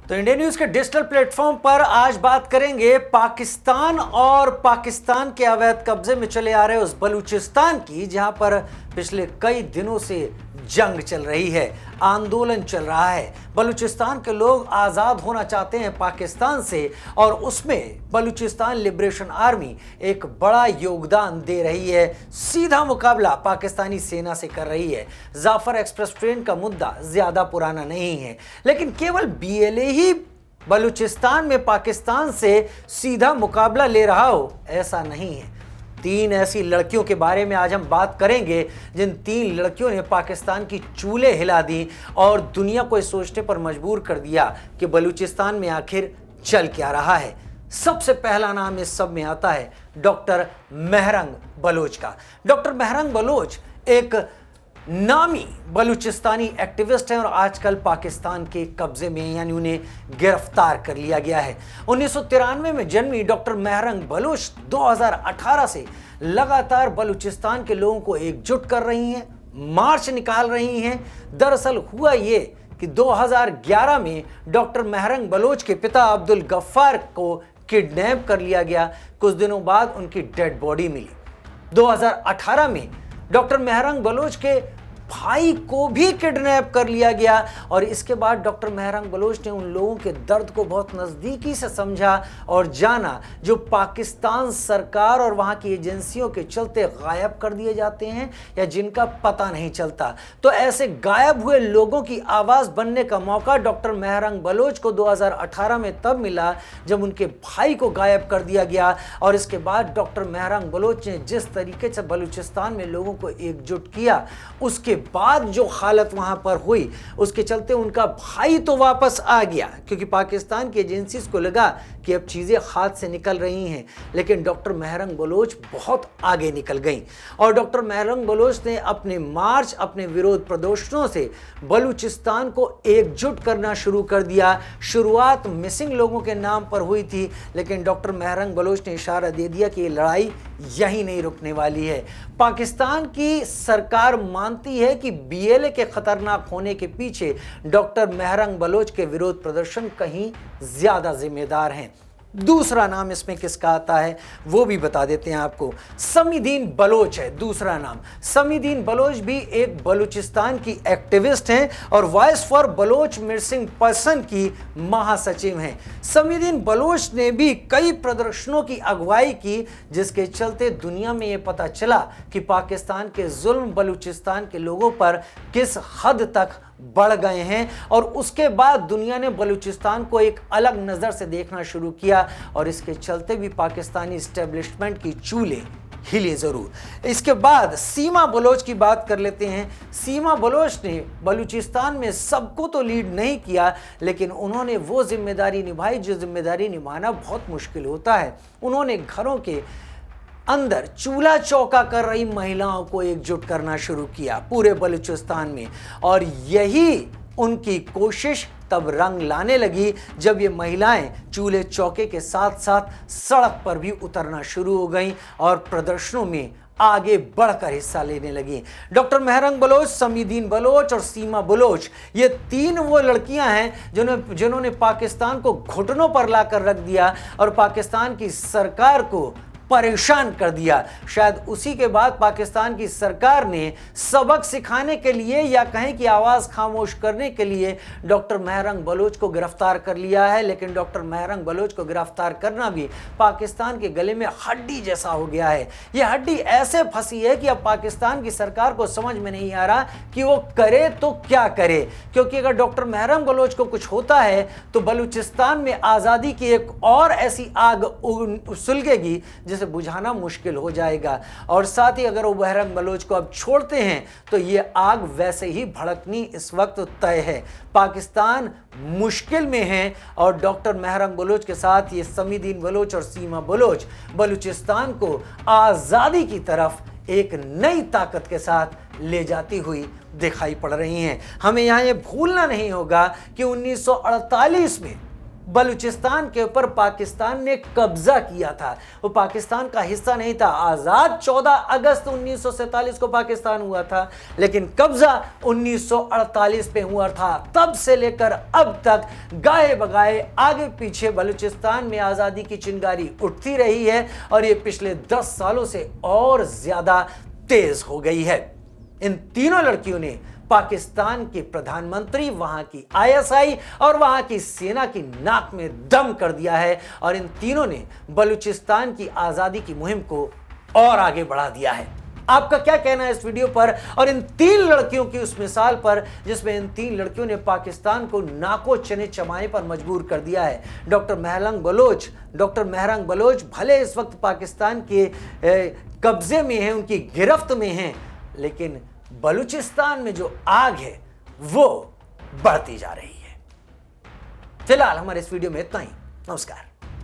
तो India news के digital platform पर आज बात करेंगे पाकिस्तान और पाकिस्तान के अवैध कब्जे में चले आ रहे उस बलूचिस्तान की, जहां पर पिछले कई दिनों से जंग चल रही है, आंदोलन चल रहा है। बलूचिस्तान के लोग आज़ाद होना चाहते हैं पाकिस्तान से और उसमें बलूचिस्तान लिबरेशन आर्मी एक बड़ा योगदान दे रही है। सीधा मुकाबला पाकिस्तानी सेना से कर रही है। जाफर एक्सप्रेस ट्रेन का मुद्दा ज़्यादा पुराना नहीं है, लेकिन केवल बीएलए ही बलूचिस्तान में पाकिस्तान से सीधा मुकाबला ले रहा हो ऐसा नहीं है। 3 ऐसी लड़कियों के बारे में आज हम बात करेंगे जिन 3 लड़कियों ने पाकिस्तान की चूल्हे हिला दी और दुनिया को इस सोचने पर मजबूर कर दिया कि बलूचिस्तान में आखिर चल क्या रहा है। सबसे पहला नाम इस सब में आता है डॉक्टर महरंग बलोच का। डॉक्टर महरंग बलोच एक नामी बलूचिस्तानी एक्टिविस्ट हैं और आजकल पाकिस्तान के कब्जे में, यानी उन्हें गिरफ्तार कर लिया गया है। 1993 में जन्मी डॉक्टर महरंग बलोच 2018 से लगातार बलूचिस्तान के लोगों को एकजुट कर रही हैं, मार्च निकाल रही हैं। दरअसल हुआ ये कि 2011 में डॉक्टर महरंग बलोच के पिता अब्दुल गफ्फार को किडनैप कर लिया गया। कुछ दिनों बाद उनकी डेड बॉडी मिली। 2018 में डॉक्टर महरंग बलोच के भाई को भी किडनैप कर लिया गया और इसके बाद डॉक्टर महरंग बलोच ने उन लोगों के दर्द को बहुत नज़दीकी से समझा और जाना जो पाकिस्तान सरकार और वहाँ की एजेंसियों के चलते गायब कर दिए जाते हैं या जिनका पता नहीं चलता। तो ऐसे गायब हुए लोगों की आवाज़ बनने का मौका डॉक्टर महरंग बलोच को 2018 में तब मिला जब उनके भाई को गायब कर दिया गया। और इसके बाद डॉक्टर महरंग बलोच ने जिस तरीके से बलूचिस्तान में लोगों को एकजुट किया, उसके बाद जो हालत वहां पर हुई उसके चलते उनका भाई तो वापस आ गया क्योंकि पाकिस्तान की एजेंसीज को लगा कि अब चीज़ें हाथ से निकल रही हैं, लेकिन डॉक्टर महरंग बलोच बहुत आगे निकल गई और डॉक्टर महरंग बलोच ने अपने मार्च, अपने विरोध प्रदर्शनों से बलूचिस्तान को एकजुट करना शुरू कर दिया। शुरुआत मिसिंग लोगों के नाम पर हुई थी, लेकिन डॉक्टर महरंग बलोच ने इशारा दे दिया कि ये लड़ाई यहीं नहीं रुकने वाली है। पाकिस्तान की सरकार मानती है कि बीएलए के खतरनाक होने के पीछे डॉक्टर महरंग बलोच के विरोध प्रदर्शन कहीं ज्यादा जिम्मेदार हैं। दूसरा नाम इसमें किसका आता है वो भी बता देते हैं आपको। समीदीन बलोच है दूसरा नाम। समीदीन बलोच भी एक बलूचिस्तान की एक्टिविस्ट हैं और voice for Baloch missing person की महासचिव हैं। समीदीन बलोच ने भी कई प्रदर्शनों की अगुवाई की जिसके चलते दुनिया में ये पता चला कि पाकिस्तान के जुल्म बलूचिस्तान के लोगों पर किस हद तक बढ़ गए हैं और उसके बाद दुनिया ने बलूचिस्तान को एक अलग नज़र से देखना शुरू किया और इसके चलते भी पाकिस्तानी इस्टेब्लिशमेंट की चूल्हे हिले ज़रूर। इसके बाद सीमा बलोच की बात कर लेते हैं। सीमा बलोच ने बलूचिस्तान में सबको तो लीड नहीं किया, लेकिन उन्होंने वो जिम्मेदारी निभाई जो जिम्मेदारी निभाना बहुत मुश्किल होता है। उन्होंने घरों के अंदर चूल्हा चौका कर रही महिलाओं को एकजुट करना शुरू किया पूरे बलूचिस्तान में और यही उनकी कोशिश तब रंग लाने लगी जब ये महिलाएं चूल्हे चौके के साथ साथ सड़क पर भी उतरना शुरू हो गईं और प्रदर्शनों में आगे बढ़कर हिस्सा लेने लगी। डॉक्टर महरंग बलोच, समीदीन बलोच और सीमा बलोच, ये 3 वो लड़कियां हैं जिन्होंने पाकिस्तान को घुटनों पर लाकर रख दिया और पाकिस्तान की सरकार को परेशान कर दिया। शायद उसी के बाद पाकिस्तान की सरकार ने सबक सिखाने के लिए या कहें कि आवाज़ खामोश करने के लिए डॉक्टर महरंग बलोच को गिरफ्तार कर लिया है। लेकिन डॉक्टर महरंग बलोच को गिरफ्तार करना भी पाकिस्तान के गले में हड्डी जैसा हो गया है। यह हड्डी ऐसे फंसी है कि अब पाकिस्तान की सरकार को समझ में नहीं आ रहा कि वो करे तो क्या करे, क्योंकि अगर डॉक्टर महरंग बलोच को कुछ होता है तो बलूचिस्तान में आज़ादी की एक और ऐसी आग सुलगेगी जिसे बुझाना मुश्किल हो जाएगा। और साथ ही अगर वो महरंग बलोच को अब छोड़ते हैं तो ये आग वैसे ही भड़कनी इस वक्त तय है। पाकिस्तान मुश्किल में है और डॉक्टर महरंग बलोच के साथ ये समीदीन बलोच और सीमा बलोच बलूचिस्तान को आज़ादी की तरफ एक नई ताकत के साथ ले जाती हुई दिखाई पड़ रही हैं। हमें यहाँ ये भूलना नहीं होगा कि 1948 में बलूचिस्तान के ऊपर पाकिस्तान ने कब्जा किया था। वो पाकिस्तान का हिस्सा नहीं था। आजाद 14 अगस्त 1947 को पाकिस्तान हुआ था, लेकिन कब्जा 1948 पे हुआ था। तब से लेकर अब तक गाए बगाए आगे पीछे बलूचिस्तान में आजादी की चिंगारी उठती रही है और ये पिछले 10 सालों से और ज्यादा तेज हो गई है। इन तीनों लड़कियों ने पाकिस्तान के प्रधानमंत्री, वहां की आईएसआई और वहां की सेना की नाक में दम कर दिया है और इन तीनों ने बलूचिस्तान की आजादी की मुहिम को और आगे बढ़ा दिया है। आपका क्या कहना है इस वीडियो पर और इन 3 लड़कियों की उस मिसाल पर, जिसमें इन 3 लड़कियों ने पाकिस्तान को नाको चने चबाने पर मजबूर कर दिया है। डॉक्टर महरंग बलोच भले इस वक्त पाकिस्तान के कब्जे में हैं, उनकी गिरफ्त में हैं, लेकिन बलूचिस्तान में जो आग है वो बढ़ती जा रही है। फिलहाल हमारे इस वीडियो में इतना ही। नमस्कार।